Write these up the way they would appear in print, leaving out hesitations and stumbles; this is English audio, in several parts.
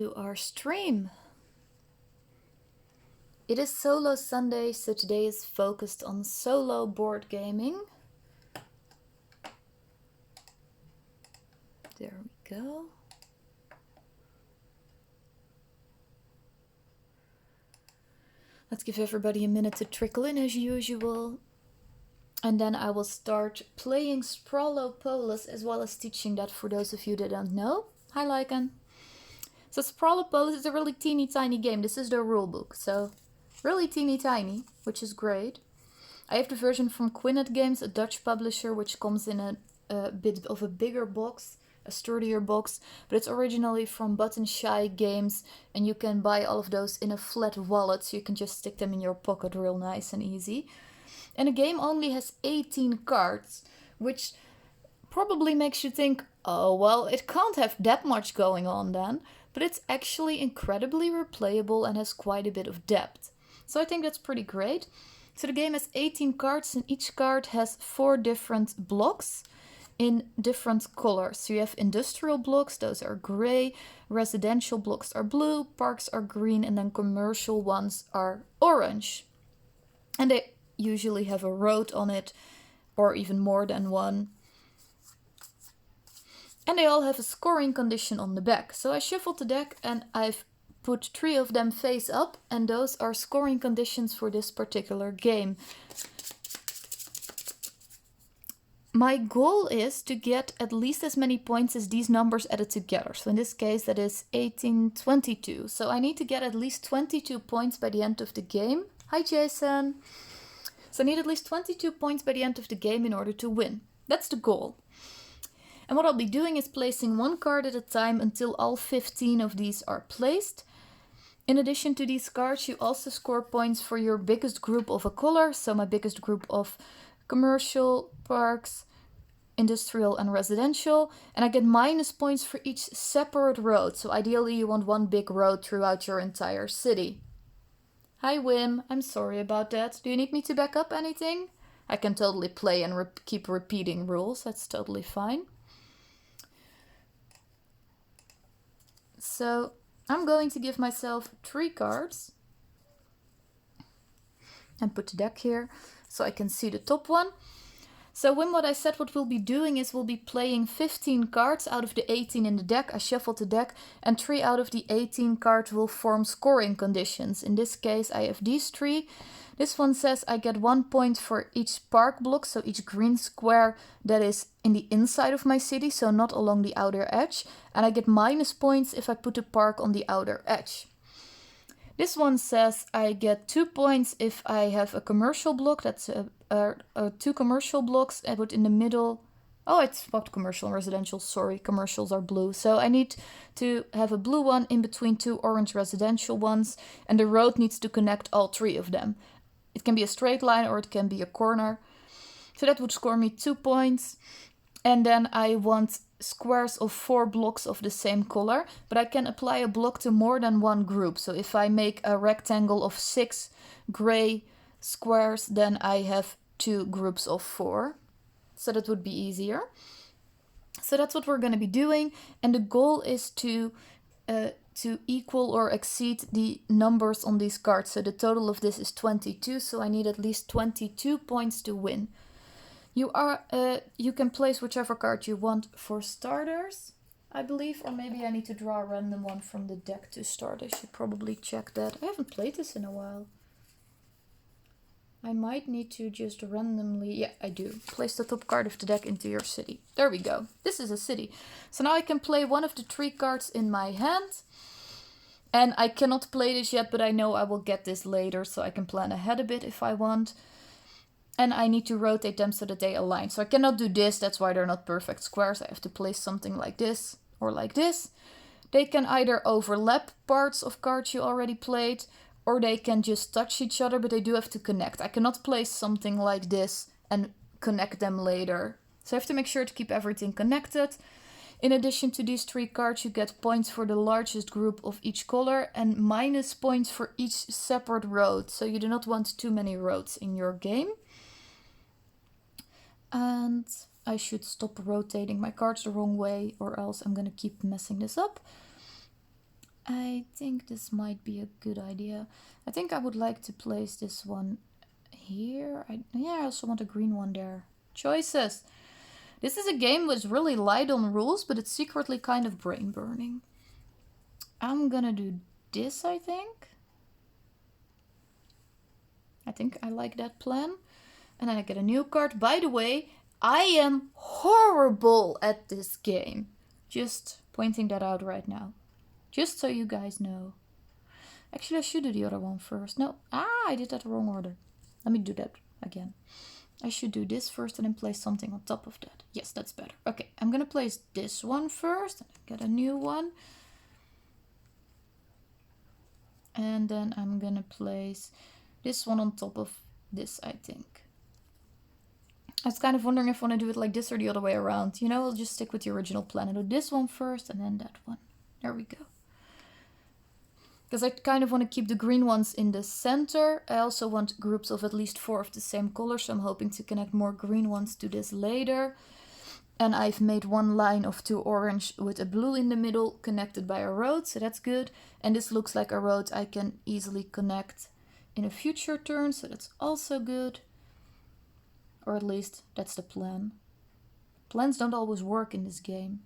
To our stream. It is Solo Sunday, so today is focused on solo board gaming. There we go. Let's give everybody a minute to trickle in as usual. And then I will start playing Sprawlopolis as well as teaching that for those of you that don't know. Hi Lycan. So Sprawlopolis is a really teeny tiny game. This is the rulebook, so really teeny tiny, which is great. I have the version from Quined Games, a Dutch publisher, which comes in a bit of a bigger box, a sturdier box, but it's originally from Button Shy Games, and you can buy all of those in a flat wallet, so you can just stick them in your pocket real nice and easy. And the game only has 18 cards, which probably makes you think, oh, well, it can't have that much going on then, but it's actually incredibly replayable and has quite a bit of depth. So I think that's pretty great. So the game has 18 cards and each card has 4 different blocks in different colors. So you have industrial blocks, those are gray, residential blocks are blue, parks are green, and then commercial ones are orange. And they usually have a road on it, or even more than one. And they all have a scoring condition on the back. So I shuffled the deck and I've put 3 of them face up, and those are scoring conditions for this particular game. My goal is to get at least as many points as these numbers added together. So in this case, that is 18, 22. So I need to get at least 22 points by the end of the game. Hi, Jason. So I need at least 22 points by the end of the game in order to win. That's the goal. And what I'll be doing is placing 1 card at a time until all 15 of these are placed. In addition to these cards, you also score points for your biggest group of a color. So my biggest group of commercial, parks, industrial and residential. And I get minus points for each separate road. So ideally you want one big road throughout your entire city. Hi Wim, I'm sorry about that. Do you need me to back up anything? I can totally play and keep repeating rules. That's totally fine. So I'm going to give myself 3 cards and put the deck here so I can see the top one. So Wim, what I said what we'll be doing is we'll be playing 15 cards out of the 18 in the deck. I shuffled the deck and 3 out of the 18 cards will form scoring conditions. In this case, I have these 3. This one says I get 1 point for each park block, so each green square that is in the inside of my city, so not along the outer edge. And I get minus points if I put a park on the outer edge. This one says I get 2 points if I have a commercial block. That's 2 commercial blocks. I put in the middle. Oh, it's swapped commercial and residential. Sorry, commercials are blue. So I need to have a blue one in between 2 orange residential ones. And the road needs to connect all 3 of them. It can be a straight line or it can be a corner. So that would score me 2 points. And then I want squares of 4 blocks of the same color, but I can apply a block to more than one group. So if I make a rectangle of 6 gray squares, then I have 2 groups of 4. So that would be easier. So that's what we're going to be doing. And the goal is to equal or exceed the numbers on these cards. So the total of this is 22. So I need at least 22 points to win. You can place whichever card you want for starters, I believe, or maybe I need to draw a random one from the deck to start. I should probably check that. I haven't played this in a while. I might need to just randomly, yeah, I do. Place the top card of the deck into your city. There we go. This is a city. So now I can play one of the 3 cards in my hand. And I cannot play this yet, but I know I will get this later, so I can plan ahead a bit if I want. And I need to rotate them so that they align. So I cannot do this, that's why they're not perfect squares. I have to place something like this or like this. They can either overlap parts of cards you already played, or they can just touch each other, but they do have to connect. I cannot place something like this and connect them later. So I have to make sure to keep everything connected. In addition to these 3 cards, you get points for the largest group of each color and minus points for each separate road. So you do not want too many roads in your game. And I should stop rotating my cards the wrong way or else I'm going to keep messing this up. I think this might be a good idea. I think I would like to place this one here. I also want a green one there. Choices. This is a game with really light on rules, but it's secretly kind of brain burning. I'm gonna do this, I think. I think I like that plan. And then I get a new card. By the way, I am horrible at this game. Just pointing that out right now. Just so you guys know. Actually, I should do the other one first. No, I did that the wrong order. Let me do that again. I should do this first and then place something on top of that. Yes, that's better. Okay, I'm gonna place this one first. Get a new one. And then I'm gonna place this one on top of this, I think. I was kind of wondering if I want to do it like this or the other way around. You know, I'll just stick with the original plan. I'll do this one first and then that one. There we go. Because I kind of want to keep the green ones in the center. I also want groups of at least 4 of the same color. So I'm hoping to connect more green ones to this later. And I've made one line of 2 orange with a blue in the middle connected by a road. So that's good. And this looks like a road I can easily connect in a future turn. So that's also good. Or at least that's the plan. Plans don't always work in this game.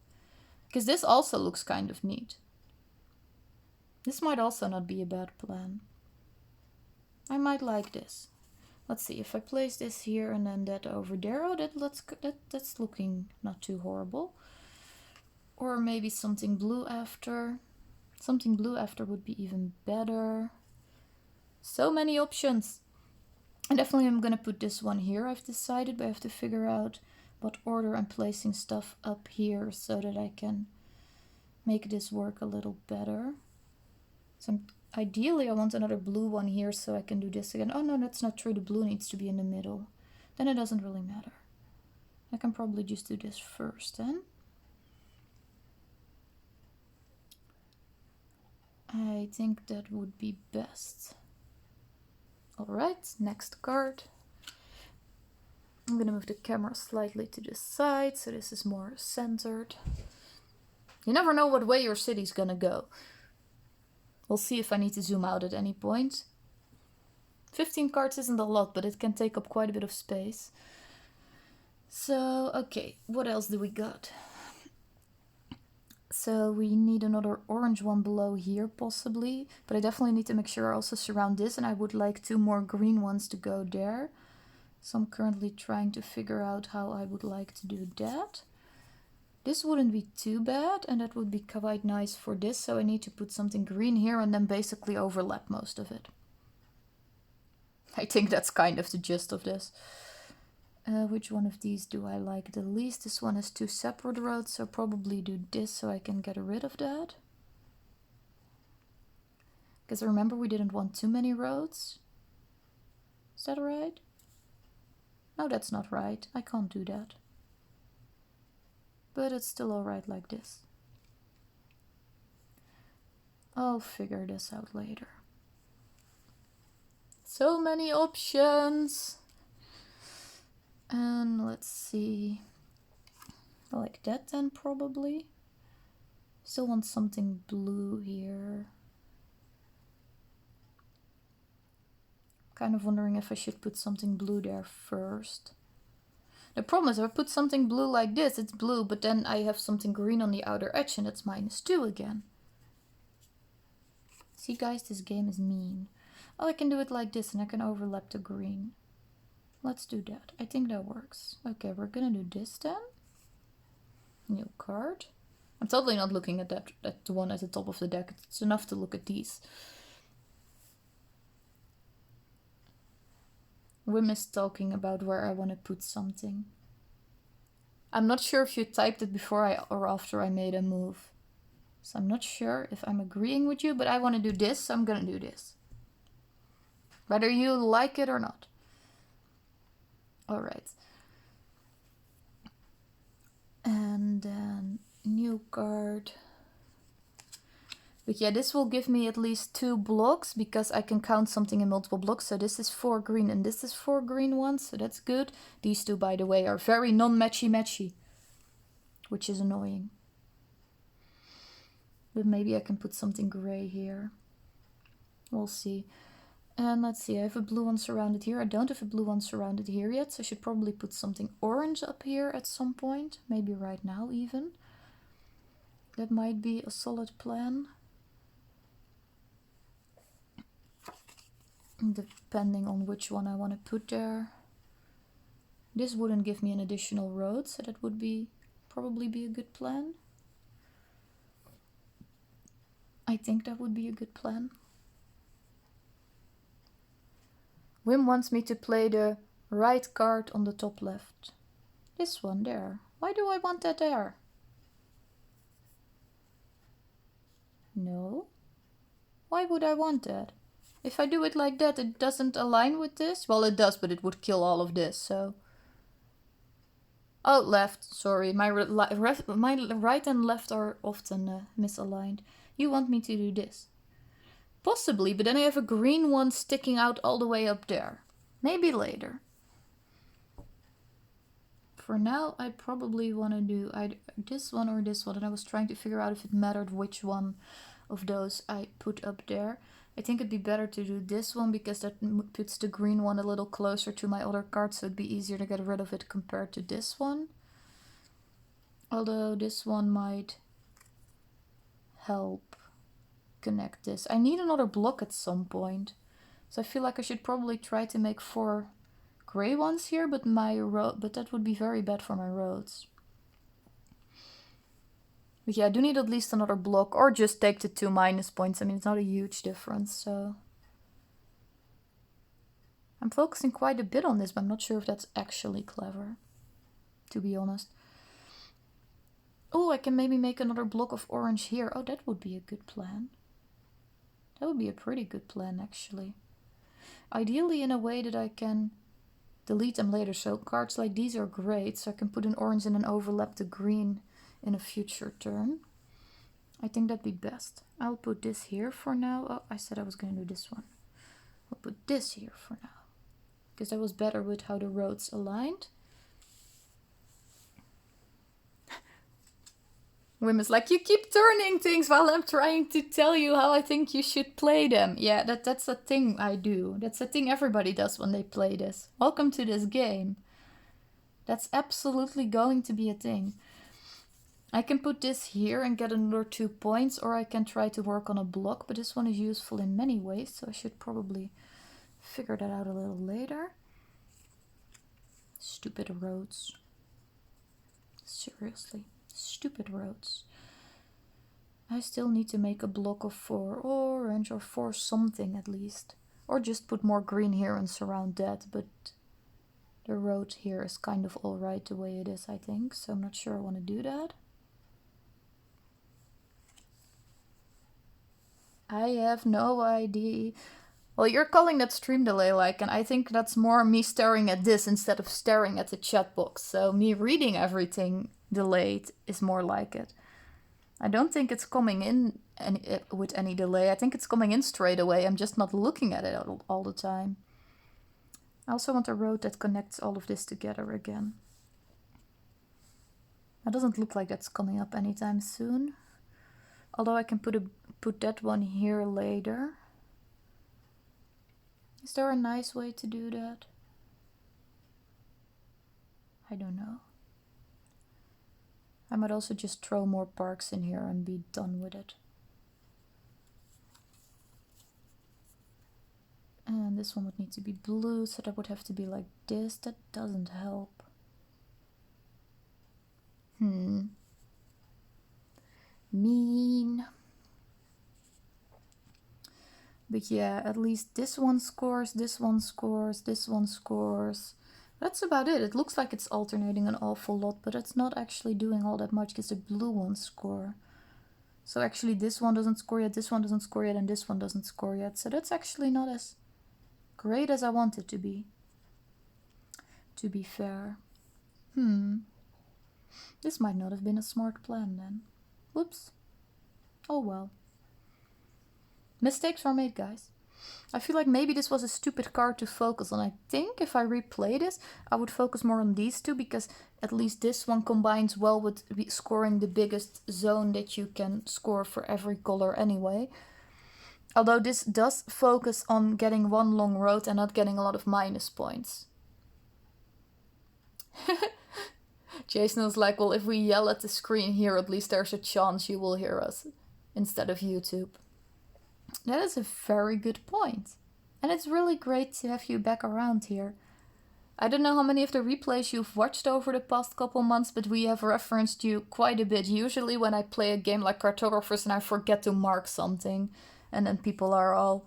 Because this also looks kind of neat. This might also not be a bad plan. I might like this. Let's see, if I place this here and then that over there, oh, that's looking not too horrible. Or maybe something blue after. Something blue after would be even better. So many options. And definitely I'm gonna put this one here, I've decided, but I have to figure out what order I'm placing stuff up here so that I can make this work a little better. So ideally I want another blue one here so I can do this again. Oh no, that's not true, the blue needs to be in the middle. Then it doesn't really matter. I can probably just do this first then. I think that would be best. Alright, next card. I'm gonna move the camera slightly to the side so this is more centered. You never know what way your city's gonna go. We'll see if I need to zoom out at any point. 15 cards isn't a lot, but it can take up quite a bit of space. So, okay, what else do we got? So we need another orange one below here, possibly. But I definitely need to make sure I also surround this. And I would like 2 more green ones to go there. So I'm currently trying to figure out how I would like to do that. This wouldn't be too bad. And that would be quite nice for this. So I need to put something green here and then basically overlap most of it. I think that's kind of the gist of this. Which one of these do I like the least? This one has 2 separate roads, so probably do this so I can get rid of that. Because remember we didn't want too many roads. Is that right? No, that's not right. I can't do that. But it's still alright like this. I'll figure this out later. So many options! And let's see, I like that then probably. Still want something blue here. Kind of wondering if I should put something blue there first. The problem is if I put something blue like this, it's blue, but then I have something green on the outer edge and it's -2 again. See guys, this game is mean. Oh, I can do it like this and I can overlap the green. Let's do that. I think that works. Okay, we're gonna do this then. New card. I'm totally not looking at that one at the top of the deck. It's enough to look at these. Wim is talking about where I want to put something. I'm not sure if you typed it before or after I made a move. So I'm not sure if I'm agreeing with you, but I want to do this, so I'm gonna do this. Whether you like it or not. Alright. And then new card. But yeah, this will give me at least 2 blocks because I can count something in multiple blocks. So this is 4 green and this is 4 green ones, so that's good. These 2, by the way, are very non-matchy-matchy, which is annoying. But maybe I can put something gray here. We'll see. And let's see, I have a blue one surrounded here. I don't have a blue one surrounded here yet, so I should probably put something orange up here at some point. Maybe right now even. That might be a solid plan. Depending on which one I want to put there. This wouldn't give me an additional road, so that would probably be a good plan. I think that would be a good plan. Wim wants me to play the right card on the top left. This one there. Why do I want that there? No. Why would I want that? If I do it like that, it doesn't align with this? Well, it does, but it would kill all of this, so... Oh, left. Sorry. My right and left are often misaligned. You want me to do this? Possibly, but then I have a green one sticking out all the way up there. Maybe later. For now, I probably want to do either this one or this one. And I was trying to figure out if it mattered which one of those I put up there. I think it'd be better to do this one because that puts the green one a little closer to my other card. So it'd be easier to get rid of it compared to this one. Although this one might help connect this. I need another block at some point. So I feel like I should probably try to make 4 gray ones here, but that would be very bad for my roads. But yeah, I do need at least another block, or just take the 2 minus points. I mean, it's not a huge difference, so... I'm focusing quite a bit on this, but I'm not sure if that's actually clever, to be honest. Oh, I can maybe make another block of orange here. Oh, that would be a good plan. That would be a pretty good plan, actually. Ideally in a way that I can delete them later. So cards like these are great. So I can put an orange and then overlap the green in a future turn. I think that'd be best. I'll put this here for now. Oh, I said I was going to do this one. I'll put this here for now. Because that was better with how the roads aligned. Wim is like, you keep turning things while I'm trying to tell you how I think you should play them. Yeah, that's a thing I do. That's a thing everybody does when they play this. Welcome to this game. That's absolutely going to be a thing. I can put this here and get another 2 points, or I can try to work on a block, but this one is useful in many ways, so I should probably figure that out a little later. Stupid roads. Seriously. Stupid roads. I still need to make a block of 4 orange or 4 something at least. Or just put more green here and surround that, but the road here is kind of alright the way it is, I think. So I'm not sure I want to do that. I have no idea. Well, you're calling that stream delay like, and I think that's more me staring at this instead of staring at the chat box. So me reading everything delayed is more like it. I don't think it's coming in with any delay. I think it's coming in straight away. I'm just not looking at it all the time. I also want a road that connects all of this together again. That doesn't look like that's coming up anytime soon. Although I can put that one here later. Is there a nice way to do that? I don't know. I might also just throw more parks in here and be done with it. And this one would need to be blue, so that would have to be like this. That doesn't help. Mean. But yeah, at least this one scores, this one scores, this one scores. That's about it. It looks like it's alternating an awful lot, but it's not actually doing all that much because the blue ones score. So actually this one doesn't score yet, this one doesn't score yet, and this one doesn't score yet. So that's actually not as great as I want it to be fair. This might not have been a smart plan then. Whoops. Oh well. Mistakes were made, guys. I feel like maybe this was a stupid card to focus on. I think if I replay this, I would focus more on these two, because at least this one combines well with scoring the biggest zone that you can score for every color anyway. Although this does focus on getting one long road and not getting a lot of minus points. Jason was like, well, if we yell at the screen here, at least there's a chance you will hear us instead of YouTube. That is a very good point. And it's really great to have you back around here. I don't know how many of the replays you've watched over the past couple months, but we have referenced you quite a bit. Usually when I play a game like Cartographers and I forget to mark something, and then people are all...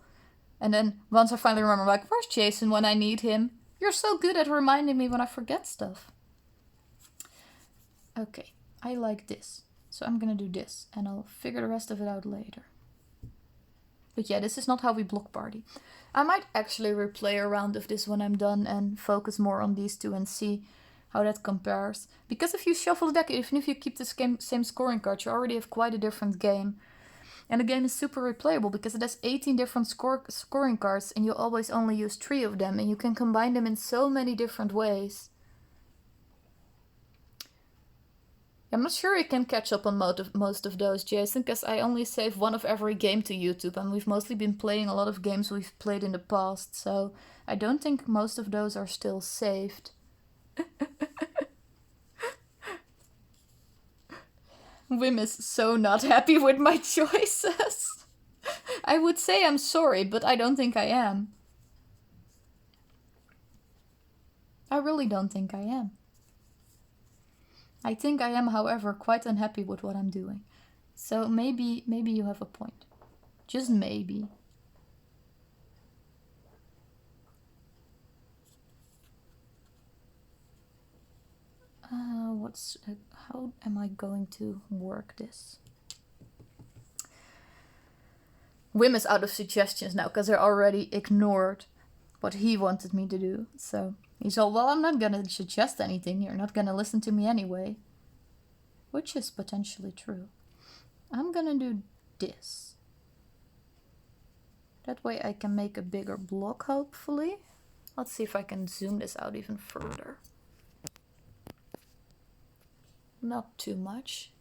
And then once I finally remember, like, where's Jason when I need him? You're so good at reminding me when I forget stuff. Okay, I like this. So I'm gonna do this, and I'll figure the rest of it out later. But yeah, this is not how we block party. I might actually replay a round of this when I'm done and focus more on these two and see how that compares. Because if you shuffle the deck, even if you keep the same scoring cards, you already have quite a different game. And the game is super replayable because it has 18 different scoring cards and you always only use 3 of them. And you can combine them in so many different ways. I'm not sure you can catch up on most of those, Jason, because I only save one of every game to YouTube, and we've mostly been playing a lot of games we've played in the past, so I don't think most of those are still saved. Wim is so not happy with my choices. I would say I'm sorry, but I don't think I am. I really don't think I am. I think I am, however, quite unhappy with what I'm doing. So maybe you have a point. Just maybe. How am I going to work this? Wim is out of suggestions now because I already ignored what he wanted me to do. So he's all, well, I'm not gonna suggest anything. You're not gonna listen to me anyway. Which is potentially true. I'm gonna do this. That way I can make a bigger block, hopefully. Let's see if I can zoom this out even further. Not too much.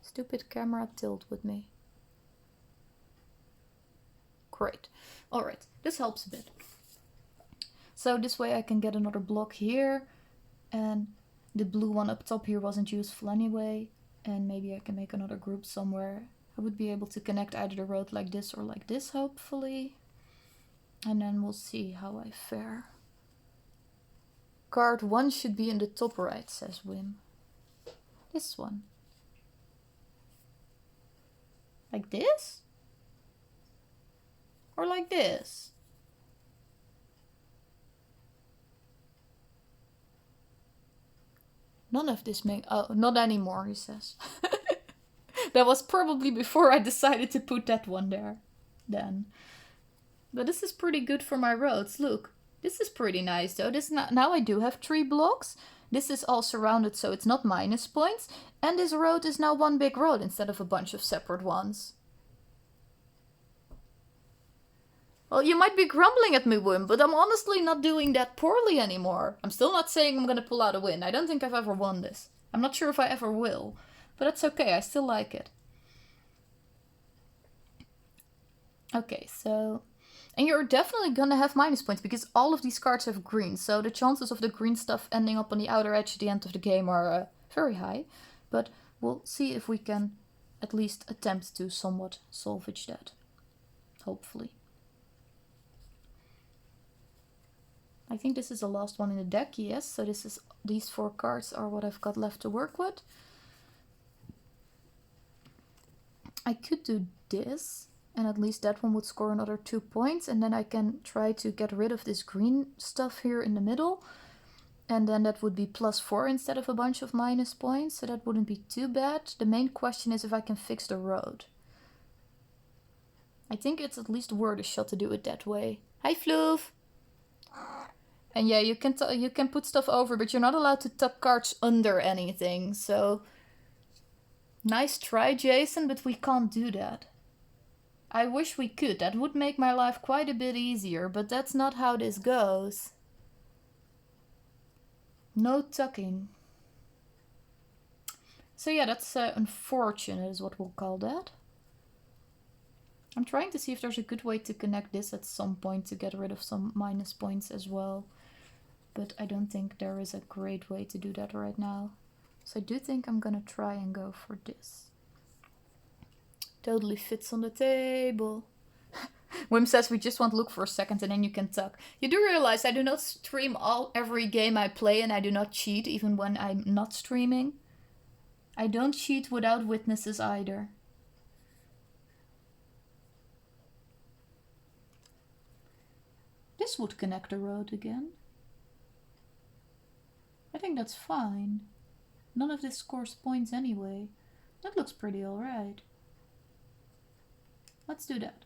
Stupid camera tilt with me. Great. Alright, this helps a bit. So this way I can get another block here, and the blue one up top here wasn't useful anyway, and maybe I can make another group somewhere. I would be able to connect either the road like this or like this, hopefully. And then we'll see how I fare. Card 1 should be in the top right, says Wim. This one. Like this? Or like this? None of this make... Oh, not anymore, he says. That was probably before I decided to put that one there. Then. But this is pretty good for my roads. Look. This is pretty nice though. Now I do have 3 blocks. This is all surrounded, so it's not minus points. And this road is now one big road instead of a bunch of separate ones. Well, you might be grumbling at me, Wim, but I'm honestly not doing that poorly anymore. I'm still not saying I'm gonna pull out a win. I don't think I've ever won this. I'm not sure if I ever will. But that's okay, I still like it. Okay, so... And you're definitely gonna have minus points because all of these cards have green. So the chances of the green stuff ending up on the outer edge at the end of the game are very high. But we'll see if we can at least attempt to somewhat salvage that. Hopefully. I think this is the last one in the deck, yes. So these 4 cards are what I've got left to work with. I could do this. And at least that one would score another 2 points. And then I can try to get rid of this green stuff here in the middle. And then that would be +4 instead of a bunch of minus points. So that wouldn't be too bad. The main question is if I can fix the road. I think it's at least worth a shot to do it that way. Hi, Floof! And yeah, you can put stuff over, but you're not allowed to tuck cards under anything. So, nice try, Jason, but we can't do that. I wish we could. That would make my life quite a bit easier, but that's not how this goes. No tucking. So yeah, that's unfortunate is what we'll call that. I'm trying to see if there's a good way to connect this at some point to get rid of some minus points as well. But I don't think there is a great way to do that right now. So I do think I'm gonna try and go for this. Totally fits on the table. Wim says we just want to look for a second and then you can tuck. You do realize I do not stream every game I play, and I do not cheat even when I'm not streaming. I don't cheat without witnesses either. This would connect the road again. I think that's fine. None of this scores points anyway. That looks pretty alright. Let's do that.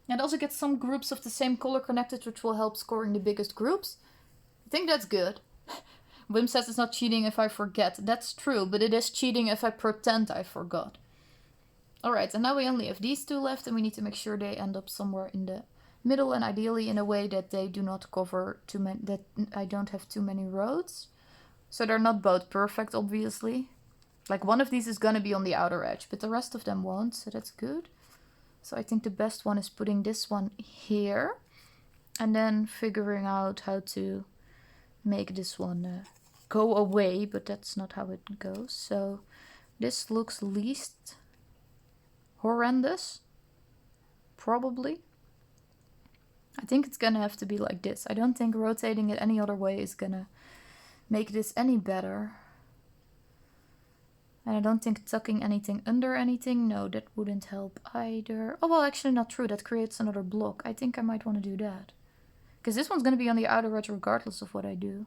And also get some groups of the same color connected, which will help scoring the biggest groups. I think that's good. Wim says it's not cheating if I forget. That's true, but it is cheating if I pretend I forgot. Alright, and now we only have these two left, and we need to make sure they end up somewhere in the middle, and ideally in a way that they do not cover too many, that I don't have too many roads. So they're not both perfect, obviously. Like one of these is gonna be on the outer edge, but the rest of them won't, so that's good. So I think the best one is putting this one here, and then figuring out how to make this one go away, but that's not how it goes. So this looks least horrendous, probably. I think it's gonna have to be like this. I don't think rotating it any other way is gonna make this any better. And I don't think tucking anything under anything, no, that wouldn't help either. Oh, well, actually not true, that creates another block. I think I might want to do that. Because this one's going to be on the outer edge regardless of what I do.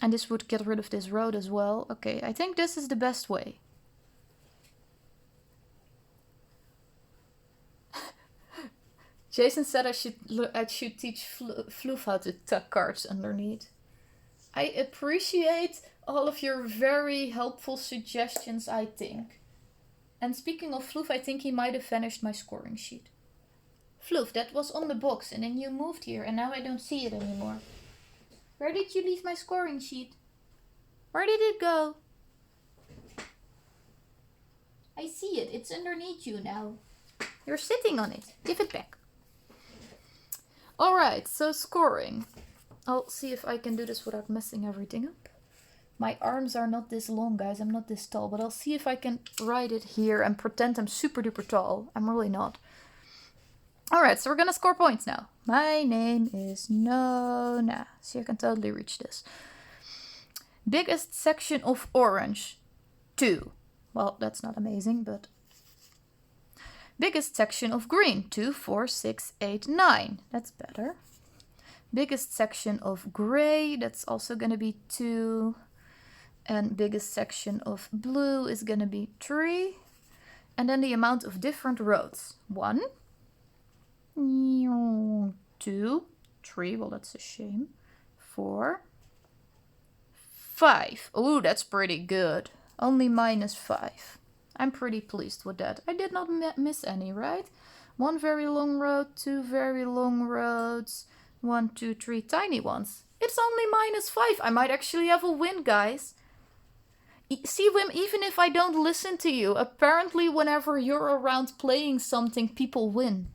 And this would get rid of this road as well. Okay, I think this is the best way. Jason said I should teach Floof how to tuck cards underneath. I appreciate all of your very helpful suggestions, I think. And speaking of Floof, I think he might have vanished my scoring sheet. Floof, that was on the box and then you moved here and now I don't see it anymore. Where did you leave my scoring sheet? Where did it go? I see it. It's underneath you now. You're sitting on it. Give it back. Alright, so scoring. I'll see if I can do this without messing everything up. My arms are not this long, guys. I'm not this tall, but I'll see if I can write it here and pretend I'm super duper tall. I'm really not. Alright, so we're gonna score points now. My name is Nona. So you can totally reach this. Biggest section of orange. 2. Well, that's not amazing, but... Biggest section of green. 2, 4, 6, 8, 9. That's better. Biggest section of gray. That's also gonna be 2. And biggest section of blue is gonna be 3. And then the amount of different roads. 1. 2, 3, well that's a shame. 4, 5. Oh, that's pretty good. Only -5. I'm pretty pleased with that. I did not miss any, right? 1 very long road, 2 very long roads, 1, 2, 3 tiny ones. It's only -5. I might actually have a win, guys. See, Wim, even if I don't listen to you, apparently whenever you're around playing something, people win.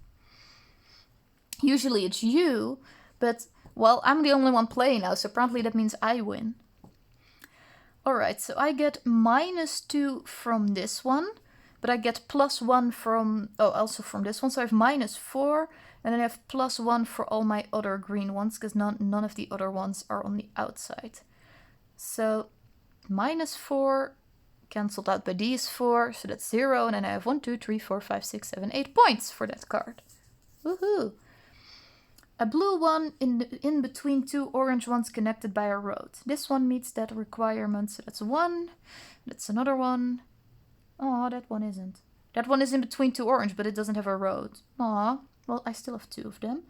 Usually it's you, but, well, I'm the only one playing now, so apparently that means I win. Alright, so I get -2 from this one, but I get +1 from, oh, also from this one, so I have -4, and then I have +1 for all my other green ones, because none of the other ones are on the outside. So, -4, cancelled out by these 4, so that's 0, and then I have 1, 2, 3, 4, 5, 6, 7, 8 points for that card. Woohoo! A blue one in between 2 orange ones connected by a road. This one meets that requirement, so that's 1. That's another one. Oh, that one isn't. That one is in between 2 orange, but it doesn't have a road. Aw, well, I still have 2 of them.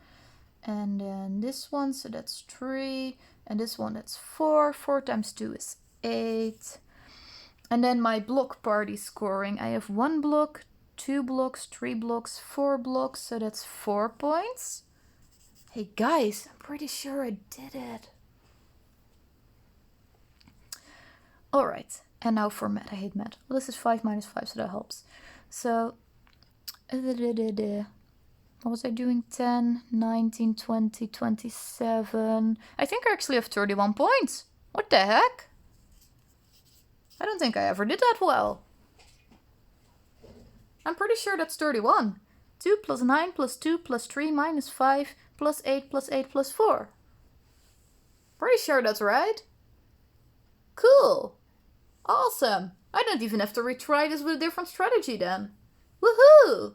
And then this one, so that's 3. And this one, that's 4. 4 times 2 is 8. And then my block party scoring. I have 1 block, 2 blocks, 3 blocks, 4 blocks, so that's 4 points. Hey guys, I'm pretty sure I did it. Alright, and now for math. I hate math. Well, this is 5 minus 5, so that helps. So, what was I doing? 10, 19, 20, 27. I think I actually have 31 points. What the heck? I don't think I ever did that well. I'm pretty sure that's 31. 2 plus 9 plus 2 plus 3 minus 5 plus 8 plus 8 plus 4. Pretty sure that's right. Cool. Awesome. I don't even have to retry this with a different strategy then. Woohoo!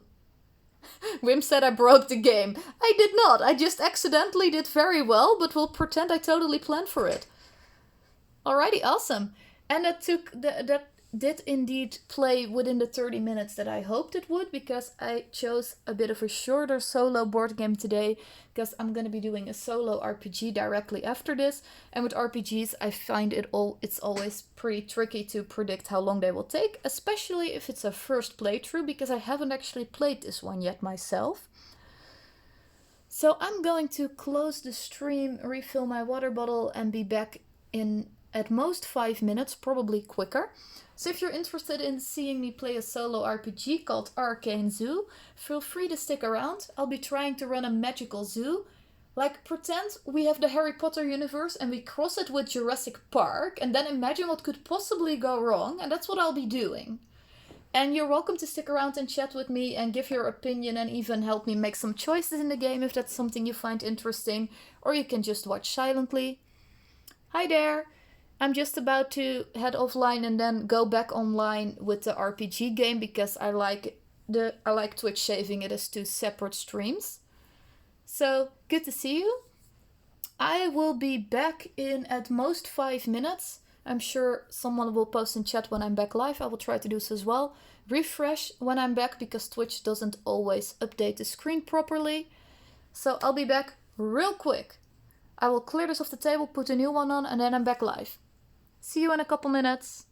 Wim said I broke the game. I did not. I just accidentally did very well, but we'll pretend I totally planned for it. Alrighty, awesome. And that did indeed play within the 30 minutes that I hoped it would, because I chose a bit of a shorter solo board game today, because I'm going to be doing a solo RPG directly after this. And with RPGs, I find it's always pretty tricky to predict how long they will take, especially if it's a first playthrough, because I haven't actually played this one yet myself. So I'm going to close the stream, refill my water bottle, and be back in at most 5 minutes, probably quicker. So if you're interested in seeing me play a solo RPG called Arcane Zoo, feel free to stick around. I'll be trying to run a magical zoo. Like, pretend we have the Harry Potter universe and we cross it with Jurassic Park, and then imagine what could possibly go wrong, and that's what I'll be doing. And you're welcome to stick around and chat with me and give your opinion and even help me make some choices in the game if that's something you find interesting, or you can just watch silently. Hi there! I'm just about to head offline and then go back online with the RPG game, because I like Twitch shaving it as 2 separate streams. So, good to see you. I will be back in at most 5 minutes. I'm sure someone will post in chat when I'm back live. I will try to do so as well. Refresh when I'm back, because Twitch doesn't always update the screen properly. So I'll be back real quick. I will clear this off the table, put a new one on, and then I'm back live. See you in a couple minutes.